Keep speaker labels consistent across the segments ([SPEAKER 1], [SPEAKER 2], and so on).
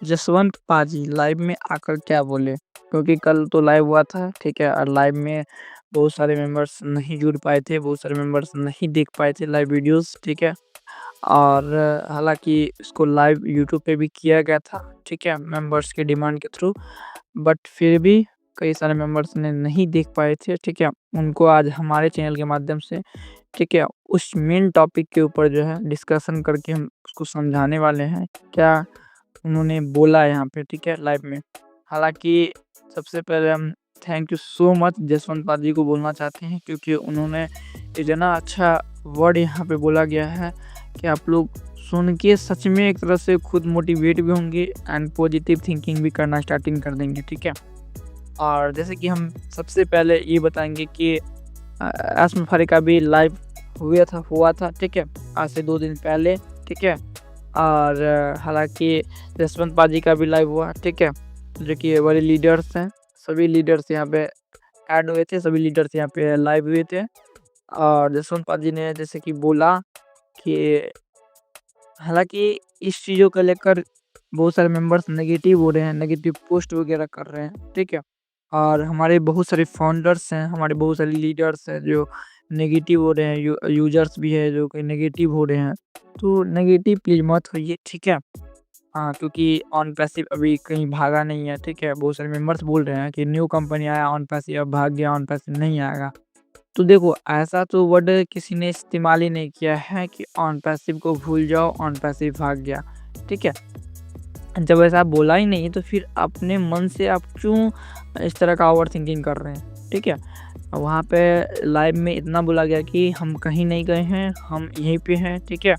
[SPEAKER 1] जसवंत पाजी लाइव में आकर क्या बोले? क्योंकि कल तो लाइव हुआ था, ठीक है? और लाइव में बहुत सारे मेंबर्स नहीं जुड़ पाए थे, बहुत सारे मेंबर्स नहीं देख पाए थे लाइव वीडियोज़, ठीक है? और हालाँकि इसको लाइव यूट्यूब पे भी किया गया था, ठीक है? मेंबर्स के डिमांड के थ्रू, बट फिर भी कई सारे मेंबर्स ने नहीं देख पाए थे, ठीक है? उनको आज हमारे चैनल के माध्यम से, ठीक है, उस मेन टॉपिक के ऊपर जो है डिस्कशन करके हम उसको समझाने वाले हैं, क्या उन्होंने बोला यहाँ पे, ठीक है, लाइव में। हालाँकि सबसे पहले हम thank you so much Jaswant पाजी को बोलना चाहते हैं, क्योंकि उन्होंने इतना अच्छा वर्ड यहाँ पे बोला गया है कि आप लोग सुन के सच में एक तरह से खुद मोटिवेट भी होंगे एंड पॉजिटिव थिंकिंग भी करना स्टार्टिंग कर देंगे, ठीक है? और जैसे कि हम सबसे पहले ये बताएँगे कि आसम फारिक का भी लाइव हुआ था, ठीक है? आज से 2 दिन पहले, ठीक है? और हालाँकि जसवंत पाजी का भी लाइव हुआ, ठीक है? जो कि बड़े लीडर्स हैं, सभी लीडर्स यहाँ पे ऐड हुए थे, सभी लीडर्स यहाँ पे लाइव हुए थे। और जसवंत पाजी ने जैसे कि बोला कि हालाँकि इस चीज़ों को लेकर बहुत सारे मेंबर्स नेगेटिव हो रहे हैं, नेगेटिव पोस्ट वगैरह कर रहे हैं, ठीक है? और हमारे बहुत सारे फाउंडर्स हैं, हमारे बहुत सारे लीडर्स हैं जो नेगेटिव हो रहे हैं, यूज़र्स भी हैं जो कि नेगेटिव हो रहे हैं। तो नेगेटिव प्लीज़ मत होइए, ठीक है? हाँ, क्योंकि ऑन पैसिव अभी कहीं भागा नहीं है, ठीक है? बहुत सारे मेंबर्स बोल रहे हैं कि न्यू कंपनी आया ऑन पैसिव अब भाग गया, ऑन पैसिव नहीं आएगा। तो देखो ऐसा तो वर्ड किसी ने इस्तेमाल ही नहीं किया है कि ऑन पैसिव को भूल जाओ, ऑन पैसिव भाग गया, ठीक है? जब ऐसा बोला ही नहीं तो फिर अपने मन से आप क्यों इस तरह का ओवरथिंकिंग कर रहे हैं, ठीक है? वहाँ पे लाइव में इतना बोला गया कि हम कहीं नहीं गए हैं, हम यहीं पे हैं, ठीक है?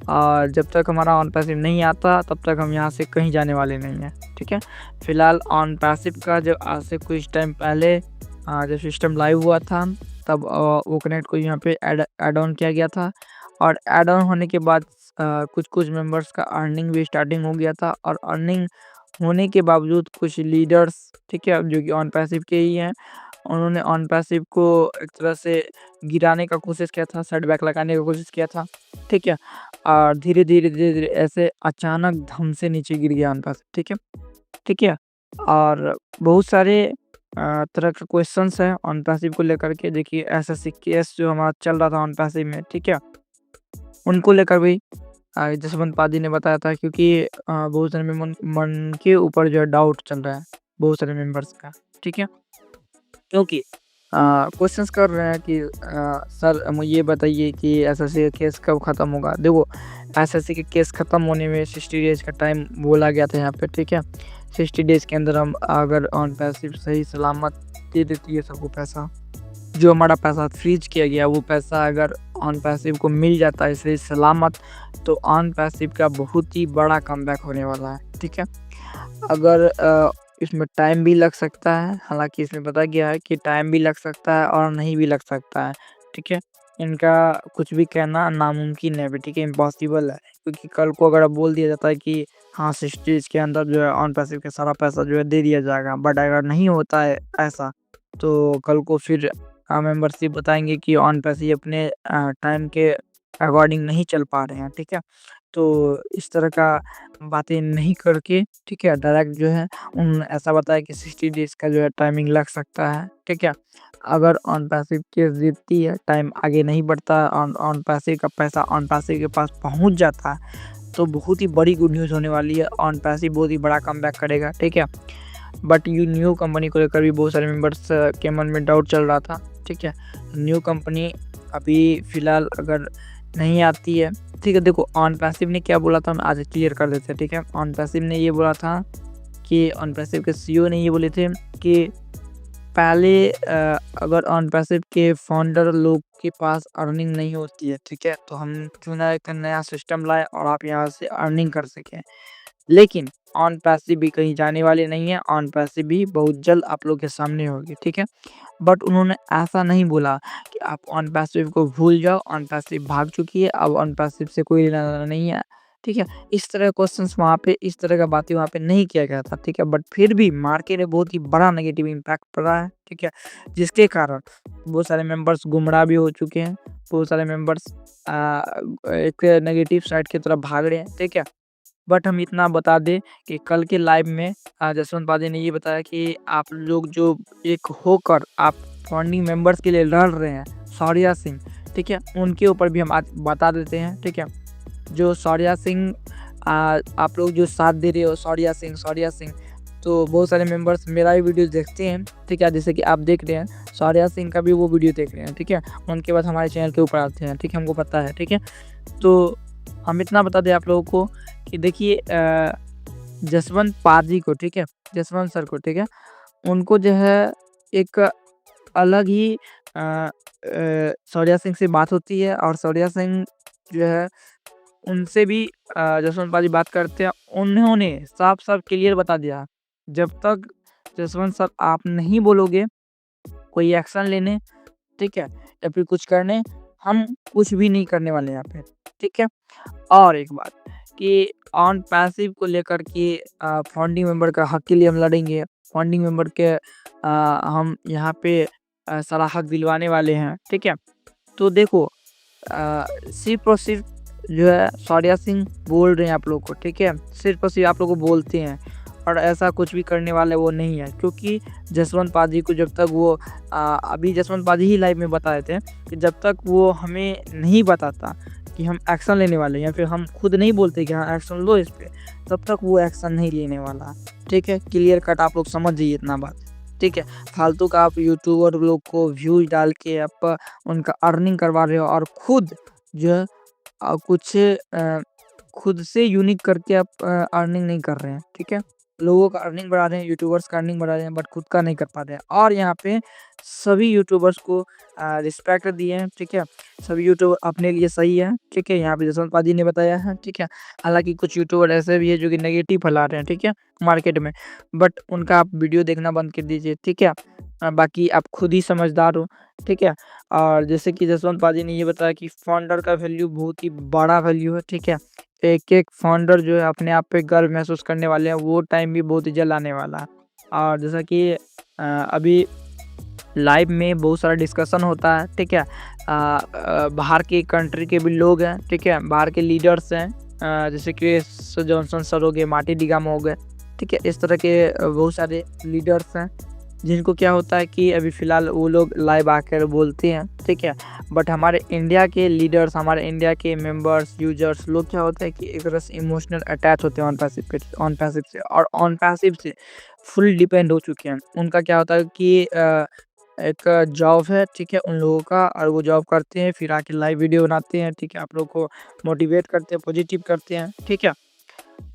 [SPEAKER 1] और जब तक हमारा ऑन पैसिव नहीं आता तब तक हम यहाँ से कहीं जाने वाले नहीं हैं, ठीक है? फिलहाल ऑन पैसिव का जब आज से कुछ टाइम पहले जब सिस्टम लाइव हुआ था तब वो कनेक्ट को यहाँ पे ऐड ऑन किया गया था और ऐड ऑन होने के बाद कुछ मेंबर्स का अर्निंग भी स्टार्टिंग हो गया था और अर्निंग होने के बावजूद कुछ लीडर्स, ठीक है, जो कि ऑन पैसिव के ही हैं, उन्होंने ऑन पैसिव को एक तरह से गिराने का कोशिश किया था, सेटबैक लगाने का कोशिश किया था, ठीक है? और धीरे-धीरे ऐसे अचानक धम से नीचे गिर गया ऑन पैसिव, ठीक है? ठीक है? और बहुत सारे तरह के क्वेश्चंस हैं ऑन पैसिव को लेकर के। देखिए एसएससी केस जो हमारा चल रहा था ऑन पैसिव में, ठीक है? उनको लेकर भी जसवंत पाजी ने बताया था, क्योंकि बहुत सारे मन मन के ऊपर जो है डाउट चल रहा है, बहुत सारे मेंबर्स का, ठीक है? क्योंकि क्वेश्चंस कर रहे हैं कि सर मुझे ये बताइए कि एसएससी का केस कब ख़त्म होगा? देखो एसएससी के केस ख़त्म होने में 60 डेज़ का टाइम बोला गया था यहाँ पे, ठीक है? 60 डेज़ के अंदर हम अगर ऑन पैसिव सही सलामत दे देती है सबको पैसा, जो हमारा पैसा फ्रीज किया गया वो पैसा अगर ऑन पैसिव को मिल जाता है सही सलामत, तो ऑन पैसिव का बहुत ही बड़ा कमबैक होने वाला है, ठीक है? अगर इसमें टाइम भी लग सकता है, हालाँकि इसमें बताया गया है कि टाइम भी लग सकता है और नहीं भी लग सकता है, ठीक है? इनका कुछ भी कहना नामुमकिन है अभी, ठीक है? इम्पॉसिबल है, क्योंकि कल को अगर बोल दिया जाता है कि हाँ 60 डेज़ के अंदर जो है ऑन पैसिव का सारा पैसा जो है दे दिया जाएगा, बट अगर नहीं होता है ऐसा, तो कल को फिर मेंबरशिप बताएँगे कि ऑन पैसिव अपने टाइम के अकॉर्डिंग नहीं चल पा रहे हैं, ठीक है? तो इस तरह का बातें नहीं करके, ठीक है, डायरेक्ट जो है ऐसा बताया कि 60 डेज़ का जो है टाइमिंग लग सकता है, ठीक है? अगर ऑन पैसिव केस जीतती है, टाइम आगे नहीं बढ़ता, ऑन ऑन पैसिव का पैसा ऑन पैसिव के पास पहुँच जाता है, तो बहुत ही बड़ी गुड न्यूज़ होने वाली है। ऑन पैसिव बहुत ही बड़ा कमबैक करेगा, ठीक है? बट ये न्यू कंपनी को लेकर भी बहुत सारे मेंबर्स के मन में डाउट चल रहा था, ठीक है? न्यू कंपनी अभी फ़िलहाल अगर नहीं आती है, ठीक है? देखो ऑन पैसिव ने क्या बोला था हम आज क्लियर कर देते हैं, ठीक है? ऑन पैसिव ने ये बोला था कि ऑन पैसिव के सीईओ ने ये बोले थे कि पहले अगर ऑन पैसिव के फाउंडर लोग के पास अर्निंग नहीं होती है, ठीक है? तो हम क्यों ना एक नया सिस्टम लाएँ और आप यहाँ से अर्निंग कर सकें। लेकिन ऑन पैसिव भी कहीं जाने वाली नहीं है, ऑन पैसिव भी बहुत जल्द आप लोग के सामने होगी, ठीक है? बट उन्होंने ऐसा नहीं बोला कि आप ऑन पैसिव को भूल जाओ, ऑन पैसिव भाग चुकी है, अब ऑन पैसिव से कोई लेना-देना नहीं है, ठीक है? इस तरह क्वेश्चंस वहाँ पे इस तरह का बातें वहाँ पे नहीं किया गया था, ठीक है? बट फिर भी मार्केट में बहुत ही बड़ा नेगेटिव इम्पैक्ट पड़ा है, ठीक है? जिसके कारण बहुत सारे मेंबर्स गुमराह भी हो चुके हैं, बहुत सारे मेंबर्स एक नेगेटिव साइड की तरफ भाग रहे हैं, ठीक है? बट हम इतना बता दें कि कल के लाइव में जसवंत पाजी ने ये बताया कि आप लोग जो एक होकर आप फाउंडिंग मेंबर्स के लिए लड़ रहे हैं, शौर्या सिंह, ठीक है, उनके ऊपर भी हम आज बता देते हैं, ठीक है। जो शौर्या सिंह आप लोग जो साथ दे रहे हो, शौर्या सिंह, तो बहुत सारे मेंबर्स मेरा भी वीडियो देखते हैं, ठीक है, जैसे कि आप देख रहे हैं, शौर्या सिंह का भी वो वीडियो देख रहे हैं, ठीक है। उनके बाद हमारे चैनल के ऊपर आते हैं, ठीक है, हमको पता है, ठीक है। तो हम इतना बता दें आप लोगों को कि देखिए जसवंत पाजी को, ठीक है, जसवंत सर को, ठीक है, उनको जो है एक अलग ही शौर्या सिंह से बात होती है और शौर्या सिंह जो है उनसे भी जसवंत पाजी बात करते हैं। उन्होंने साफ-साफ क्लियर बता दिया, जब तक जसवंत सर आप नहीं बोलोगे कोई एक्शन लेने, ठीक है, या फिर कुछ करने, हम कुछ भी नहीं करने वाले यहाँ पे, ठीक है। और एक बात कि ऑन पैसिव को लेकर के फाउंडिंग मेंबर का हक के लिए हम लड़ेंगे। फाउंडिंग मेंबर के हम यहाँ पे सारा हक दिलवाने वाले हैं, ठीक है। तो देखो सिर्फ और सिर्फ जो है शौर्या सिंह बोल रहे हैं आप लोग को, ठीक है, सिर्फ और सिर्फ आप लोग को बोलते हैं और ऐसा कुछ भी करने वाले वो नहीं है। क्योंकि जसवंत पाजी को जब तक वो अभी जसवंत पाजी ही लाइव में बता देते हैं कि जब तक वो हमें नहीं बताता कि हम एक्शन लेने वाले हैं या फिर हम खुद नहीं बोलते कि हाँ एक्शन लो इस पर, तब तक वो एक्शन नहीं लेने वाला, ठीक है। क्लियर कट आप लोग समझ जाइए इतना बात, ठीक है। फालतू का आप यूट्यूबर लोग को व्यूज डाल के आप उनका अर्निंग करवा रहे हो और खुद जो है कुछ खुद से यूनिक करके आप अर्निंग नहीं कर रहे हैं, ठीक है। लोगों का अर्निंग बढ़ा रहे हैं, यूट्यूबर्स का अर्निंग बढ़ा रहे हैं, बट खुद का नहीं कर पा रहे हैं। और यहाँ पे सभी यूट्यूबर्स को रिस्पेक्ट दिए हैं, ठीक है। सभी यूट्यूबर अपने लिए सही है, ठीक है, यहाँ पे जसवंत पाजी ने बताया है, ठीक है। हालांकि कुछ यूट्यूबर ऐसे भी है जो कि नेगेटिव फैला रहे हैं, ठीक है, मार्केट में, बट उनका आप वीडियो देखना बंद कर दीजिए, ठीक है। बाकी आप खुद ही समझदार हो, ठीक है। और जैसे कि जसवंत पाजी ने ये बताया कि फाउंडर का वैल्यू बहुत ही बड़ा वैल्यू है, ठीक है। एक फाउंडर जो है अपने आप पे गर्व महसूस करने वाले हैं, वो टाइम भी बहुत ही जल्द आने वाला है। और जैसा कि अभी लाइव में बहुत सारा डिस्कशन होता है, ठीक है। बाहर के कंट्री के भी लोग हैं, ठीक है, बाहर के लीडर्स हैं, जैसे कि जॉनसन सर हो गए, मार्टी डिगाम हो गए, ठीक है। इस तरह के बहुत सारे लीडर्स हैं जिनको क्या होता है कि अभी फ़िलहाल वो लोग लाइव आकर बोलते हैं, ठीक है। बट हमारे इंडिया के लीडर्स, हमारे इंडिया के मेंबर्स, यूजर्स लोग क्या होता है कि एक तरह से इमोशनल अटैच होते हैं ऑन पैसिव से और ऑन पैसिव से फुल डिपेंड हो चुके हैं। उनका क्या होता है कि एक जॉब है, ठीक है, उन लोगों का, और वो जॉब करते हैं, फिर आके लाइव वीडियो बनाते हैं, ठीक है, आप लोग को मोटिवेट करते हैं, पॉजिटिव करते हैं, ठीक है।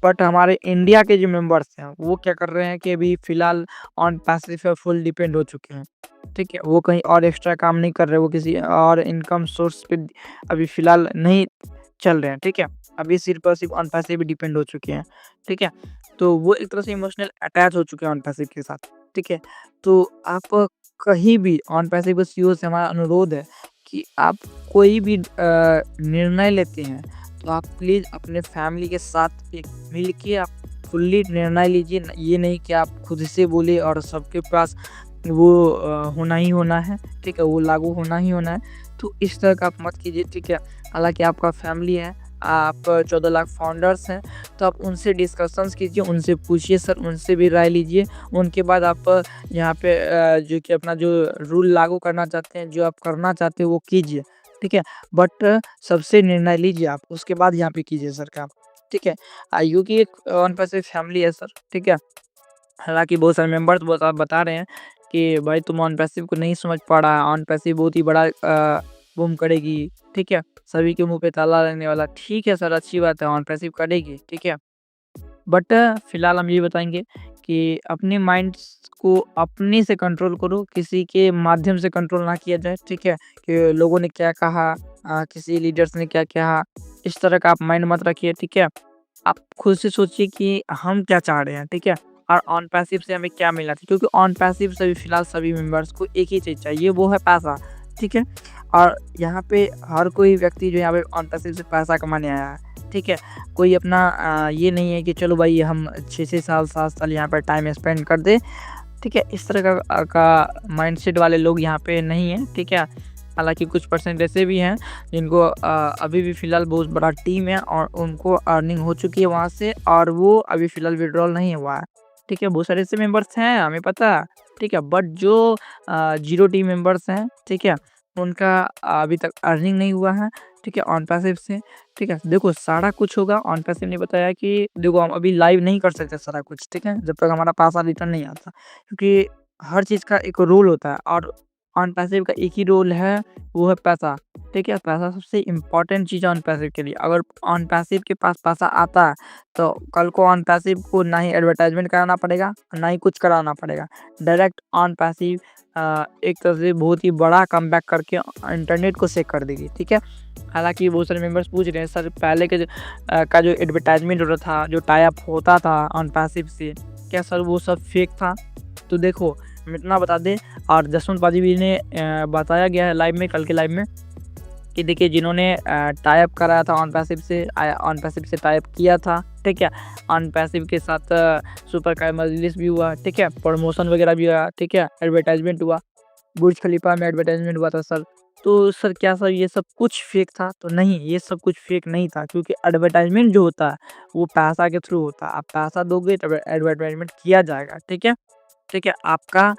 [SPEAKER 1] बट हमारे इंडिया के जो मेंबर्स हैं वो क्या कर रहे हैं कि अभी फ़िलहाल ऑन पैसिव पे फुल डिपेंड हो चुके हैं, ठीक है। वो कहीं और एक्स्ट्रा काम नहीं कर रहे, वो किसी और इनकम सोर्स पे अभी फ़िलहाल नहीं चल रहे हैं, ठीक है। अभी सिर्फ और सिर्फ ऑन पैसिव पे डिपेंड हो चुके हैं, ठीक है। तो वो एक तरह से इमोशनल अटैच हो चुके हैं ऑन पैसिव के साथ, ठीक है। तो आप कहीं भी ऑन पैसिव सीईओ से हमारा अनुरोध है कि आप कोई भी निर्णय लेते हैं तो आप प्लीज़ अपने फैमिली के साथ एक मिल के आप फुल्ली निर्णय लीजिए। ये नहीं कि आप खुद से बोले और सबके पास वो होना ही होना है, ठीक है, वो लागू होना ही होना है। तो इस तरह का आप मत कीजिए, ठीक है। हालांकि आपका फैमिली है, आप 14 लाख फाउंडर्स हैं, तो आप उनसे डिस्कशंस कीजिए, उनसे पूछिए सर, उनसे भी राय लीजिए। उनके बाद आप यहाँ पे जो कि अपना जो रूल लागू करना चाहते हैं, जो आप करना चाहते हैं वो कीजिए, ठीक है। बट सबसे निर्णय लीजिए आप, उसके बाद यहाँ पे कीजिए सर काम, ठीक है। क्योंकि एक ऑन पैसिव फैमिली है सर, ठीक है। हालांकि बहुत सारे मेंबर्स बता रहे हैं कि भाई तुम ऑन पैसिव को नहीं समझ पा रहा, ऑन पैसिव बहुत ही बड़ा बूम करेगी, ठीक है, सभी के मुंह पे ताला लगने वाला। ठीक है सर, अच्छी बात है, ऑन पैसिव करेगी, ठीक है। बट फिलहाल हम ये बताएंगे कि अपने माइंड्स को अपने से कंट्रोल करो, किसी के माध्यम से कंट्रोल ना किया जाए, ठीक है। कि लोगों ने क्या कहा, किसी लीडर्स ने क्या कहा, इस तरह का आप माइंड मत रखिए, ठीक है। आप खुद से सोचिए कि हम क्या चाह रहे हैं, ठीक है, और ऑन पैसिव से हमें क्या मिलना चाहिए। क्योंकि ऑन पैसिव से भी फिलहाल सभी मेंबर्स को एक ही चीज़ चाहिए, वो है पैसा, ठीक है। और यहाँ पे हर कोई व्यक्ति जो यहाँ पे ऑन पैसिव से पैसा कमाने आया है, ठीक है। कोई अपना ये नहीं है कि चलो भाई हम 6 साल 7 साल यहाँ पर टाइम स्पेंड कर दे, ठीक है। इस तरह का माइंडसेट वाले लोग यहाँ पे नहीं है, ठीक है। हालाँकि कुछ परसेंट ऐसे भी हैं जिनको अभी भी फ़िलहाल बहुत बड़ा टीम है और उनको अर्निंग हो चुकी है वहाँ से और वो अभी फ़िलहाल विथड्रॉल नहीं हुआ है। ठीक है, बहुत सारे ऐसे मेंबर्स हैं हमें पता है, ठीक है? बट जो ज़ीरो टीम मेंबर्स हैं, ठीक है? उनका अभी तक अर्निंग नहीं हुआ है, ठीक है? ऑन पैसिव से, ठीक है? देखो सारा कुछ होगा ऑन पैसिव ने बताया कि देखो हम अभी लाइव नहीं कर सकते सारा कुछ, ठीक है? जब तक हमारा पैसा रिटर्न नहीं आता क्योंकि हर चीज़ का एक रूल होता है और ऑन पैसिव का एक ही रूल है, वो है पैसा, ठीक है? पैसा सबसे इम्पोर्टेंट चीज़ है ऑन पैसिव के लिए। अगर ऑन पैसिव के पास पैसा आता है, तो कल को ऑन पैसिव को ना ही एडवर्टाइज़मेंट कराना पड़ेगा, ना ही कुछ कराना पड़ेगा। डायरेक्ट ऑन पैसिव एक तरह से बहुत ही बड़ा कमबैक करके इंटरनेट को शेक कर देगी, ठीक है? हालाँकि बहुत सारे मेंबर्स पूछ रहे हैं सर पहले के का जो एडवर्टाइज़मेंट होता था, जो टाई अप होता था ऑन पैसिव से, क्या सर वो सब फेक था? तो देखो हम इतना बता दें और जसवंत पाजी भी ने बताया गया है लाइव में, कल के लाइव में कि देखिए जिन्होंने टाई अप कराया था ऑन पैसिव से ऑन पैसिव से टाई अप किया था, ठीक है? ऑन पैसिव के साथ सुपर कार मजलिस भी हुआ, ठीक है? प्रमोशन वगैरह भी हुआ, ठीक है? एडवर्टाइज़मेंट हुआ, बुर्ज खलीफा में एडवर्टाइज़मेंट हुआ था सर। तो सर क्या सर ये सब कुछ फेक था? तो नहीं, ये सब कुछ फेक नहीं था क्योंकि एडवर्टाइज़मेंट जो होता है, वो पैसा के थ्रू होता है। आप पैसा दोगे तब एडवर्टाइज़मेंट किया जाएगा, ठीक है? ठीक है, आपका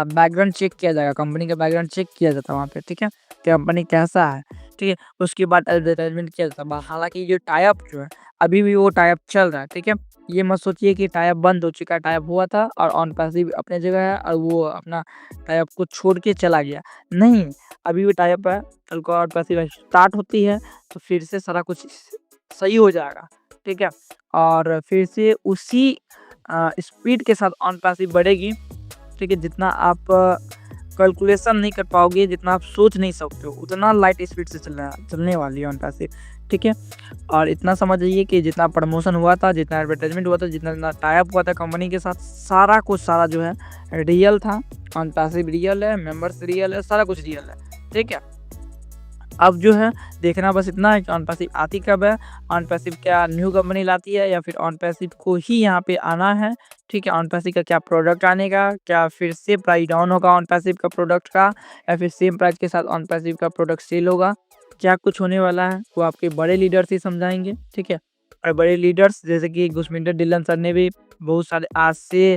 [SPEAKER 1] बैकग्राउंड चेक किया जाएगा, कंपनी का बैकग्राउंड चेक किया जाता है वहाँ पे, ठीक है? कंपनी कैसा है, ठीक है? उसके बाद एडवर्टाइज़मेंट किया जाता है। हालाँकि ये टाई अप जो है, अभी भी वो टाई अप चल रहा है, ठीक है? ये मत सोचिए कि टाई अप बंद हो चुका है, टाई अप हुआ था और ऑन पैसिव अपनी जगह है और वो अपना टाई अप को छोड़ के चला गया। नहीं, अभी भी टाई अप है, कल को ऑन पैसिव स्टार्ट होती है, तो फिर से सारा कुछ सही हो जाएगा, ठीक है? और फिर से उसी स्पीड के साथ ऑन पैसिव बढ़ेगी, ठीक है? जितना आप कैलकुलेशन नहीं कर पाओगे, जितना आप सोच नहीं सकते हो, उतना लाइट स्पीड से चलने वाली है ऑन पैसिव, ठीक है? और इतना समझ जाइए कि जितना प्रमोशन हुआ था, जितना एडवर्टाइज़मेंट हुआ था, जितना टाई अप हुआ था कंपनी के साथ, सारा कुछ सारा जो है रियल था। ऑन पैसिव रियल है, मेंबर्स रियल है, सारा कुछ रियल है, ठीक है? अब जो है देखना बस इतना है कि ऑन पैसिव आती कब है, ऑन पैसिव क्या न्यू कंपनी लाती है या फिर ऑन पैसिव को ही यहाँ पे आना है, ठीक है? ऑन पैसिव का क्या प्रोडक्ट आने का, क्या फिर से प्राइस डाउन होगा ऑन पैसिव का प्रोडक्ट का या फिर सेम प्राइस के साथ ऑन पैसिव का प्रोडक्ट सेल होगा, क्या कुछ होने वाला है वो आपके बड़े लीडर्स ही समझाएंगे, ठीक है? और बड़े लीडर्स जैसे कि घुसमिंदर डिलन सर ने भी बहुत सारे आज से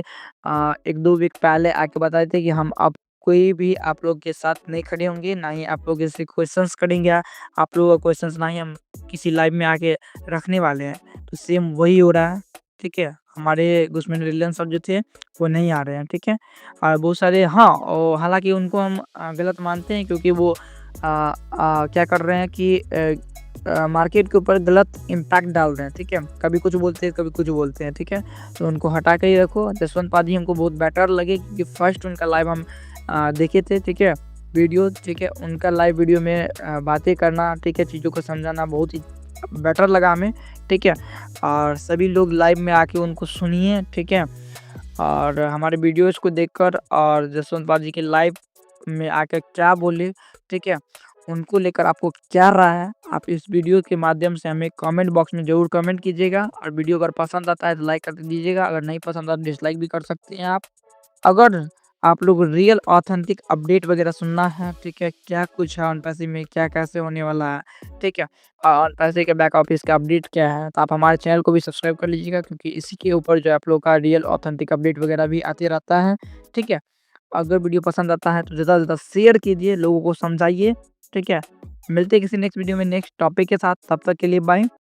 [SPEAKER 1] 1-2 वीक पहले आके बताए थे कि हम अब कोई भी आप लोग के साथ नहीं खड़े होंगे, ना ही आप लोग ऐसे क्वेश्चंस करेंगे, आप लोगों का क्वेश्चंस ना ही हम किसी लाइव में आके रखने वाले हैं। तो सेम वही हो रहा है, ठीक है? हमारे गुस्मान रिलायंस सर जो थे, वो नहीं आ रहे हैं, ठीक है? और बहुत सारे हाँ और हालाँकि उनको हम गलत मानते हैं क्योंकि वो क्या कर रहे हैं कि मार्केट के ऊपर गलत इम्पैक्ट डाल रहे हैं, ठीक है? कभी कुछ बोलते हैं, कभी कुछ बोलते हैं, ठीक है? तो उनको हटा के ही रखो। जसवंत पाजी हमको बहुत बेटर लगे क्योंकि फर्स्ट उनका लाइव हम देखे थे, ठीक है? वीडियो, ठीक है? उनका लाइव वीडियो में बातें करना, ठीक है? चीज़ों को समझाना बहुत ही बेटर लगा हमें, ठीक है? और सभी लोग लाइव में आके उनको सुनिए, ठीक है? और हमारे वीडियोज़ को देखकर और जसवंत पाजी के लाइव में आकर क्या बोले, ठीक है? उनको लेकर आपको क्या राय है? आप इस वीडियो के माध्यम से हमें कमेंट बॉक्स में ज़रूर कमेंट कीजिएगा और वीडियो अगर पसंद आता है तो लाइक कर दीजिएगा, अगर नहीं पसंद आता तो डिसलाइक भी कर सकते हैं आप। अगर आप लोग रियल ऑथेंटिक अपडेट वगैरह सुनना है, ठीक है? क्या कुछ है ऑन पैसे में, क्या कैसे होने वाला है, ठीक है? ऑन पैसे के बैक ऑफिस का अपडेट क्या है, तो आप हमारे चैनल को भी सब्सक्राइब कर लीजिएगा क्योंकि इसी के ऊपर जो है आप लोग का रियल ऑथेंटिक अपडेट वगैरह भी आते रहता है, ठीक है? अगर वीडियो पसंद आता है तो ज़्यादा से ज़्यादा शेयर कीजिए, लोगों को समझाइए, ठीक है? मिलते हैं किसी नेक्स्ट वीडियो में नेक्स्ट टॉपिक के साथ, तब तक के लिए बाय।